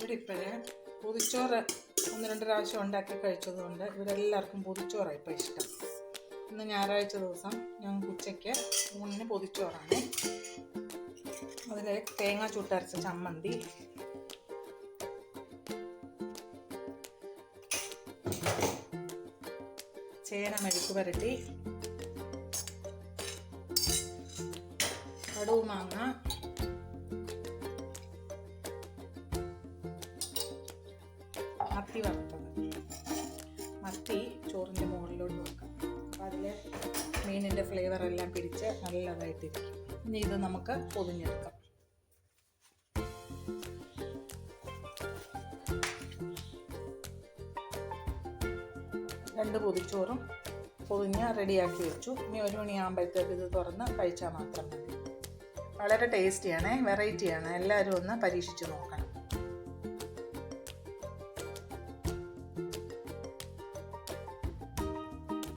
ഇവിടെ ഇപ്പോഴേ പൊതിച്ചോറ് 1-2 പ്രാവശ്യം ഉണ്ടാക്കി കഴിച്ചതുകൊണ്ട് ഇവരെല്ലാവർക്കും പൊതിച്ചോറാണ് ഇപ്പോൾ ഇഷ്ടം. ഇന്ന് ഞായറാഴ്ച ദിവസം ഞങ്ങൾക്ക് ഉച്ചയ്ക്ക് ഊണിന് പൊതിച്ചോറാണ്. അതിൽ തേങ്ങ ചുട്ടരച്ച ചമ്മന്തി, ചേന മെഴുക്ക് പുരട്ടി, കടുമാങ്ങ, മത്തി വറുത്തത്. മത്തി ചോറിൻ്റെ മുകളിലോട്ട് വെക്കാം. അപ്പോൾ അതിൽ മീനിൻ്റെ ഫ്ലേവറെല്ലാം പിടിച്ച് നല്ലതായിട്ടിരിക്കും. ഇനി ഇത് നമുക്ക് പൊതിഞ്ഞെടുക്കാം. രണ്ട് പൊതിച്ചോറും പൊതിഞ്ഞ് റെഡിയാക്കി വെച്ചു. ഇനി 1 മണിയാകുമ്പോഴത്തേക്ക് ഇത് തുറന്ന് കഴിച്ചാൽ മാത്രം മതി. വളരെ ടേസ്റ്റിയാണ്, വെറൈറ്റിയാണ്. എല്ലാവരും ഒന്ന് പരീക്ഷിച്ച് നോക്കാം.